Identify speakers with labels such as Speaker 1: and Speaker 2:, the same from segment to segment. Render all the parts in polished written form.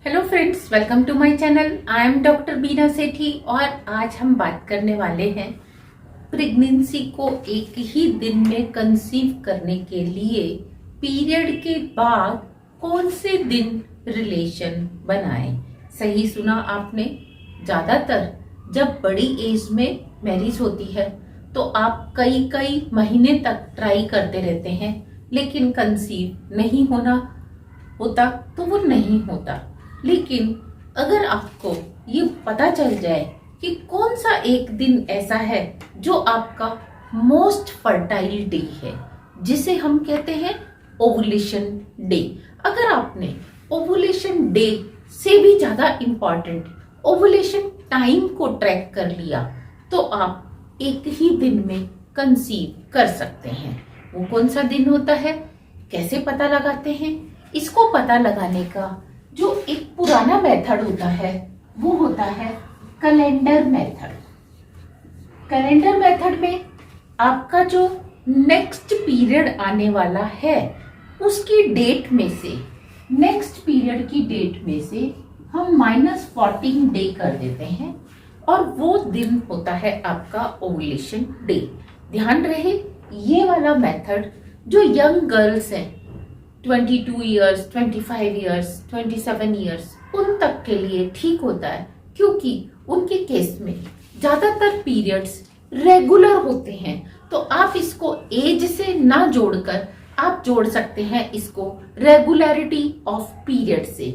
Speaker 1: Hello friends, welcome to my channel. I am doctor Beena Sethi और आज हम बात करने वाले हैं प्रेगनेंसी को एक ही दिन में कंसीव करने के लिए पीरियड के बाद कौन से दिन रिलेशन बनाएं। सही सुना आपने। ज्यादातर जब बड़ी एज में मैरिज होती है तो आप कई कई महीने तक ट्राई करते रहते हैं, लेकिन कंसीव नहीं होता तो वो नहीं होता। लेकिन अगर आपको ये पता चल जाए कि कौन सा एक दिन ऐसा है जो आपका मोस्ट फर्टाइल डे है, जिसे हम कहते हैं ओवुलेशन डे। अगर आपने ओवुलेशन डे से भी ज्यादा इंपॉर्टेंट ओवुलेशन टाइम को ट्रैक कर लिया तो आप एक ही दिन में कंसीव कर सकते हैं। वो कौन सा दिन होता है, कैसे पता लगाते हैं? इसको पता लगाने का जो एक पुराना मेथड होता है वो होता है कैलेंडर मेथड। कैलेंडर मेथड में आपका जो नेक्स्ट पीरियड आने वाला है उसकी डेट में से, नेक्स्ट पीरियड की डेट में से हम -14 डे कर देते हैं और वो दिन होता है आपका ओवुलेशन डे। ध्यान रहे, ये वाला मेथड जो यंग गर्ल्स हैं 22 इयर्स, 25 इयर्स, 27 इयर्स, उन तक के लिए ठीक होता है, क्योंकि उनके केस में ज्यादातर पीरियड्स रेगुलर होते हैं। तो आप इसको एज से ना जोड़कर आप जोड़ सकते हैं इसको रेगुलरिटी ऑफ पीरियड से।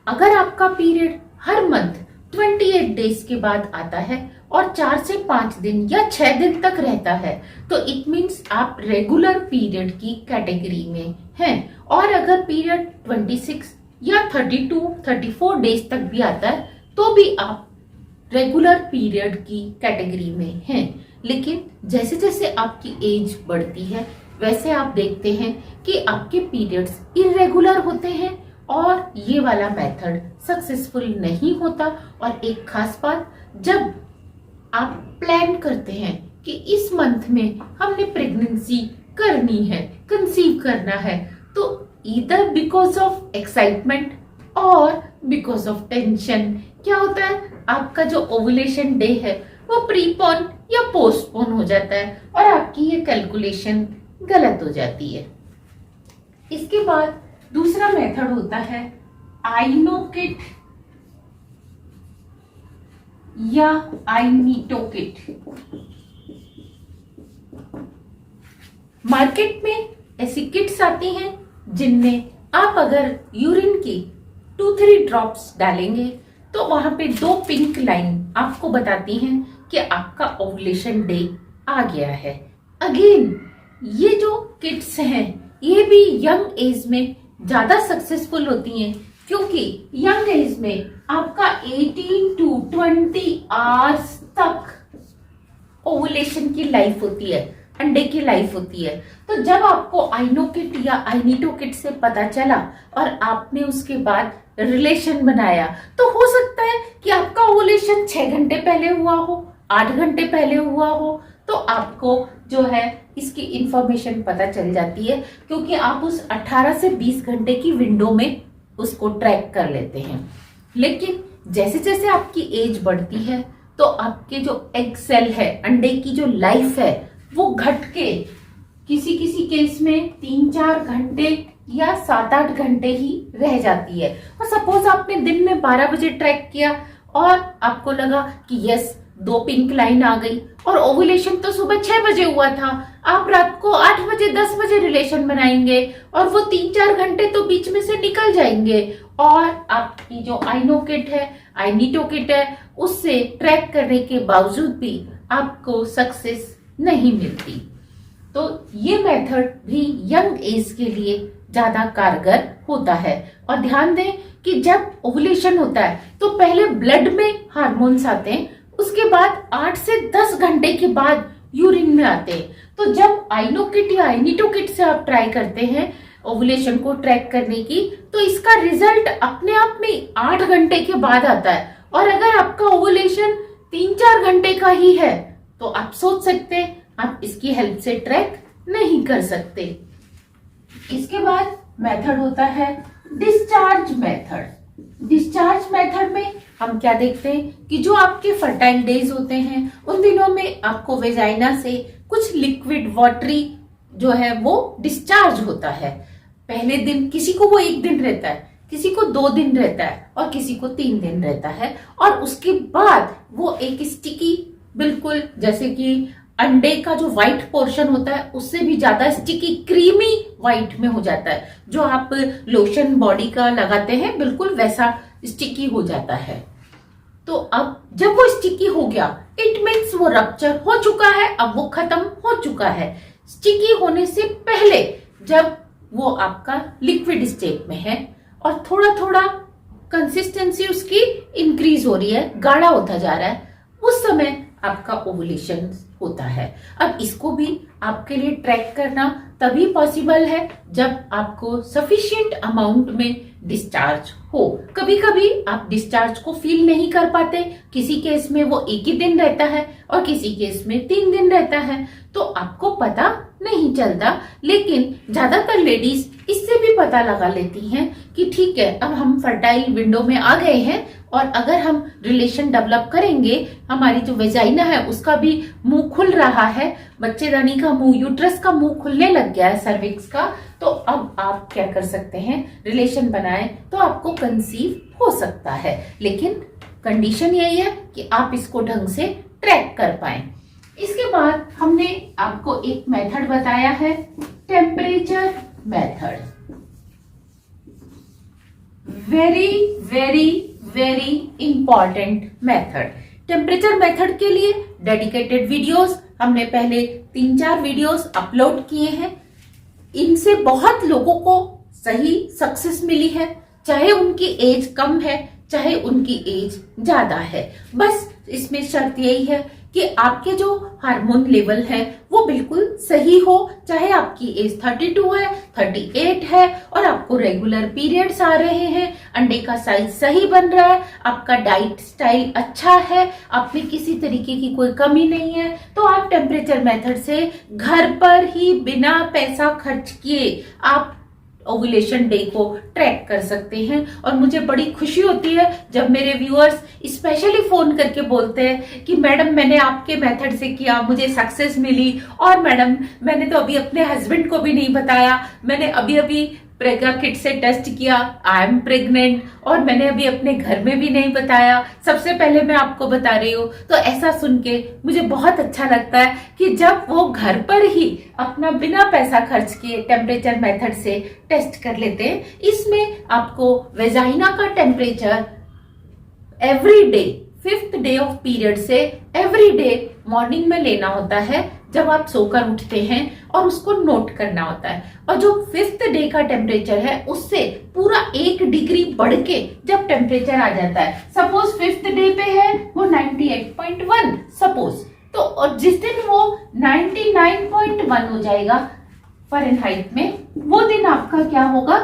Speaker 1: अगर आपका पीरियड हर मंथ 28 डेज के बाद आता है और 4 से 5 दिन या 6 दिन तक रहता है तो इट मीन्स आप रेगुलर पीरियड की कैटेगरी में हैं। और अगर पीरियड 26 या 34 डेज तक भी आता है तो भी आप रेगुलर पीरियड की कैटेगरी में हैं। लेकिन जैसे जैसे आपकी एज बढ़ती है वैसे आप देखते हैं कि आपके पीरियड्स इरेगुलर होते हैं और ये वाला मेथड सक्सेसफुल नहीं होता। और एक खास बात, जब आप प्लान करते हैं कि इस मंथ में हमने प्रेगनेंसी करनी है, कंसीव करना है, तो ईदर बिकॉज ऑफ एक्साइटमेंट और बिकॉज ऑफ टेंशन क्या होता है, आपका जो ओवुलेशन डे है वो प्रीपोन या पोस्टपोन हो जाता है और आपकी ये कैलकुलेशन गलत हो जाती है। इसके बाद दूसरा मेथड होता है आइनोकिट या आइनीटोकिट। मार्केट में ऐसी किट्स आती हैं जिनमें आप अगर यूरिन की 2-3 ड्रॉप्स डालेंगे तो वहां पे 2 पिंक लाइन आपको बताती हैं कि आपका ओवुलेशन डे आ गया है। अगेन ये जो किट्स हैं ये भी यंग एज में ज्यादा सक्सेसफुल होती हैं, क्योंकि यंग एज में आपका 18 to 20 आवर्स तक ओवुलेशन की लाइफ होती है, अंडे की लाइफ होती है। तो जब आपको आइनोकिट या आइनीटोकिट से पता चला और आपने उसके बाद रिलेशन बनाया तो हो सकता है कि आपका ओवुलेशन 6 घंटे पहले हुआ हो, 8 घंटे पहले हुआ हो, तो आपको जो है इसकी इंफॉर्मेशन पता चल जाती है, क्योंकि आप उस 18 से 20 घंटे की विंडो में उसको ट्रैक कर लेते हैं। लेकिन जैसे जैसे आपकी एज बढ़ती है तो आपके जो एग सेल है, अंडे की जो लाइफ है, वो घट के किसी किसी केस में 3-4 घंटे या 7-8 घंटे ही रह जाती है। और सपोज आपने दिन में 12 बजे ट्रैक किया और आपको लगा कि यस 2 पिंक लाइन आ गई और ओवुलेशन तो सुबह 6 बजे हुआ था, आप रात को 8 बजे 10 बजे रिलेशन बनाएंगे और वो 3-4 घंटे तो बीच में से निकल जाएंगे और आपकी जो आइनोकिट है, आइनीटोकिट है, उससे ट्रैक करने के बावजूद भी आपको सक्सेस नहीं मिलती। तो ये मेथड भी यंग एज के लिए ज्यादा कारगर होता है। और ध्यान दें कि जब ओवुलेशन होता है तो पहले ब्लड में हार्मोन्स आते हैं, उसके बाद 8 से 10 घंटे के बाद यूरिन में आते हैं। तो जब आइनोकिट या आइनीटोकिट से आप ट्राई करते हैं ओवुलेशन को ट्रैक करने की, तो इसका रिजल्ट अपने आप में 8 घंटे के बाद आता है। और अगर आपका ओवुलेशन 3-4 घंटे का ही है तो आप सोच सकते हैं आप इसकी हेल्प से ट्रैक नहीं कर सकते। इसके बाद मेथड होता है डिस्चार्ज मेथड। डिस्चार्ज मेथड में हम क्या देखते हैं कि जो आपके फर्टाइल डेज होते हैं उन दिनों में आपको वेजाइना से कुछ लिक्विड वाटरी जो है वो डिस्चार्ज होता है। पहले दिन किसी को वो 1 दिन रहता है, किसी को 2 दिन रहता है और किसी को 3 दिन रहता है, और उसके बाद वो एक स्टिकी, बिल्कुल जैसे कि अंडे का जो व्हाइट पोर्शन होता है उससे भी ज्यादा स्टिकी क्रीमी व्हाइट में हो जाता है। जो आप लोशन बॉडी का लगाते हैं बिल्कुल वैसा स्टिकी हो जाता है। तो अब जब वो स्टिकी हो गया इट मीन्स वो रप्चर हो चुका है, अब वो खत्म हो चुका है। स्टिकी होने से पहले जब वो आपका लिक्विड स्टेट में है और थोड़ा थोड़ा कंसिस्टेंसी उसकी इंक्रीज हो रही है, गाढ़ा होता जा रहा है, उस समय आपका ओवुलेशन होता है। अब इसको भी आपके लिए ट्रैक करना तभी पॉसिबल है जब आपको सफिशिएंट अमाउंट में डिस्चार्ज हो। कभी कभी आप डिस्चार्ज को फील नहीं कर पाते, किसी केस में वो 1 ही दिन रहता है और किसी केस में 3 दिन रहता है, तो आपको पता नहीं चलता। लेकिन ज्यादातर लेडीज इससे भी पता लगा लेती हैं कि ठीक है अब हम फर्टाइल विंडो में आ गए हैं और अगर हम रिलेशन डेवलप करेंगे, हमारी जो वेजाइना है उसका भी मुंह खुल रहा है, बच्चेदानी का मुंह, यूट्रस का मुंह खुलने लग गया है, सर्विक्स का, तो अब आप क्या कर सकते हैं, रिलेशन बनाएं तो आपको कंसीव हो सकता है। लेकिन कंडीशन यही है कि आप इसको ढंग से ट्रैक कर पाएं। इसके बाद हमने आपको एक मेथड बताया है, temperature method. Very very very important method. Temperature method के लिए डेडिकेटेड वीडियोस हमने पहले 3-4 वीडियोस अपलोड किए हैं। इनसे बहुत लोगों को सही सक्सेस मिली है, चाहे उनकी एज कम है चाहे उनकी एज ज्यादा है। बस इसमें शर्त यही है कि आपके जो हार्मोन लेवल है वो बिल्कुल सही हो, चाहे आपकी एज 32 है, 38 है और आपको रेगुलर पीरियड्स आ रहे हैं, अंडे का साइज सही बन रहा है, आपका डाइट स्टाइल अच्छा है, आप में किसी तरीके की कोई कमी नहीं है, तो आप टेम्परेचर मेथड से घर पर ही बिना पैसा खर्च किए आप ओवुलेशन डे को ट्रैक कर सकते हैं। और मुझे बड़ी खुशी होती है जब मेरे व्यूअर्स स्पेशली फोन करके बोलते हैं कि मैडम मैंने आपके मेथड से किया, मुझे सक्सेस मिली, और मैडम मैंने तो अभी अपने हस्बैंड को भी नहीं बताया, मैंने अभी अभी प्रेगा किट से टेस्ट किया, आई एम प्रेग्नेंट, और मैंने अभी अपने घर में भी नहीं बताया, सबसे पहले मैं आपको बता रही हूँ। तो ऐसा सुन के मुझे बहुत अच्छा लगता है कि जब वो घर पर ही अपना बिना पैसा खर्च किए टेम्परेचर मेथड से टेस्ट कर लेते हैं। इसमें आपको वेजाइना का temperature every day 5th day of period से एवरी डे मॉर्निंग में लेना होता है जब आप सोकर उठते हैं, और उसको नोट करना होता है। और जो 5th डे का टेम्परेचर है उससे पूरा 1 डिग्री बढ़ के जब टेम्परेचर आ जाता है, सपोज 5th डे पे है वो 98.1 सपोज, तो और जिस दिन वो 99.1 हो जाएगा फ़ारेनहाइट में, वो दिन आपका क्या होगा,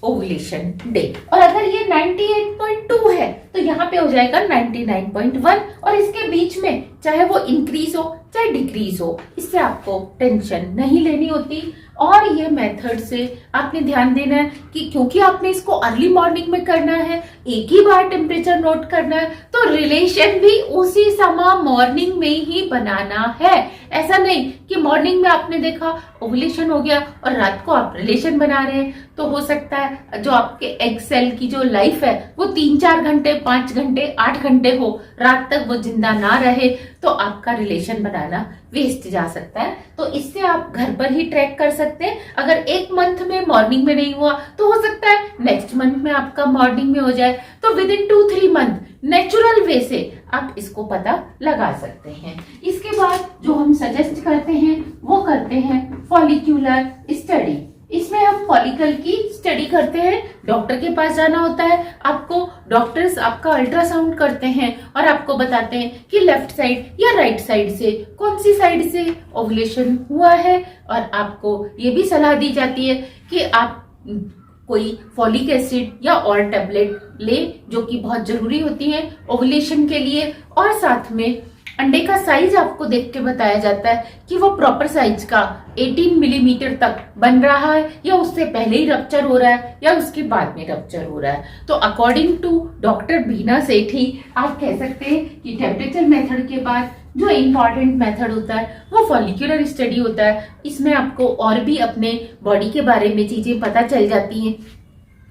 Speaker 1: ओवुलेशन डे। और अगर ये 98.2 है तो यहाँ पे हो जाएगा 99.1, और इसके बीच में चाहे वो इंक्रीज हो चाहे डिक्रीज हो, इससे आपको टेंशन नहीं लेनी होती। और ये मेथड से आपने ध्यान देना है कि क्योंकि आपने इसको अर्ली मॉर्निंग में करना है, एक ही बार टेम्परेचर नोट करना है, तो रिलेशन भी उसी समय मॉर्निंग में ही बनाना है। ऐसा नहीं कि मॉर्निंग में आपने देखा ओवुलेशन हो गया और रात को आप रिलेशन बना रहे हैं, तो हो सकता है जो आपके एग सेल की जो लाइफ है वो 3-4 घंटे, 5 घंटे, 8 घंटे हो, रात तक वो जिंदा ना रहे, तो आपका रिलेशन बनाना वेस्ट जा सकता है। तो इससे आप घर पर ही ट्रैक कर सकते हैं। अगर 1 मंथ में मॉर्निंग में नहीं हुआ तो हो सकता है नेक्स्ट मंथ में आपका मॉर्निंग में हो जाए। तो with in 2-3 month natural way से आप इसको पता लगा सकते हैं। इसके बाद जो हम सजेस्ट करते हैं वो करते हैं फॉलिक्यूलर स्टडी। इसमें हम फॉलिकल की स्टडी करते हैं, डॉक्टर के पास जाना होता है, आपको डॉक्टर्स आपका अल्ट्रासाउंड करते हैं और आपको बताते हैं कि लेफ्ट साइड या राइट साइड से कौन सी साइड से ओवुलेशन हुआ है, और आपको ये भी सलाह दी जाती है कि आप कोई फॉलिक एसिड या और टैबलेट ले जो कि बहुत जरूरी होती है ओवुलेशन के लिए, और साथ में अंडे का साइज आपको देख के बताया जाता है कि वो प्रॉपर साइज का 18 मिलीमीटर तक बन रहा है या उससे पहले ही रप्चर हो रहा है या उसके बाद में रप्चर हो रहा है। तो अकॉर्डिंग टू डॉक्टर बीना सेठी आप कह सकते हैं कि टेम्परेचर मेथड के बाद जो इम्पॉर्टेंट मेथड होता है वो फॉलिक्यूलर स्टडी होता है। इसमें आपको और भी अपने बॉडी के बारे में चीजें पता चल जाती हैं।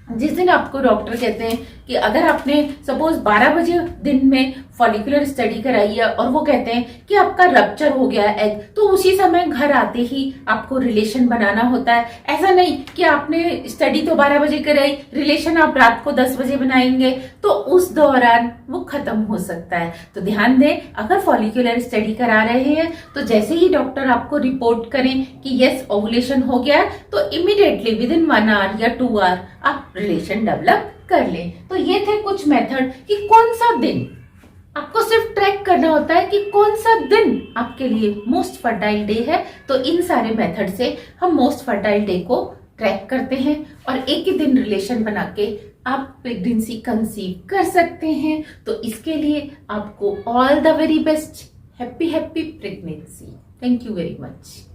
Speaker 1: जिस दिन आपको डॉक्टर कहते हैं कि अगर आपने सपोज 12 बजे दिन में फॉलिकुलर स्टडी कराई है और वो कहते हैं कि आपका रप्चर हो गया है एग, तो उसी समय घर आते ही आपको रिलेशन बनाना होता है। ऐसा नहीं कि आपने स्टडी तो 12 बजे कराई, रिलेशन आप रात को 10 बजे बनाएंगे तो उस दौरान वो खत्म हो सकता है। तो ध्यान दें, अगर फॉलिकुलर स्टडी करा रहे हैं तो जैसे ही डॉक्टर आपको रिपोर्ट करें कि यस ओवुलेशन हो गया तो इमीडिएटली विद इन 1 आवर या 2 आवर आप रिलेशन डेवलप कर लें। तो ये थे कुछ मेथड कि कौन सा दिन आपको सिर्फ ट्रैक करना होता है कि कौन सा दिन आपके लिए मोस्ट फर्टाइल डे है। तो इन सारे मेथड से हम मोस्ट फर्टाइल डे को ट्रैक करते हैं और एक ही दिन रिलेशन बना के आप प्रेगनेंसी कंसीव कर सकते हैं। तो इसके लिए आपको all the very best, happy happy pregnancy. Thank you very much.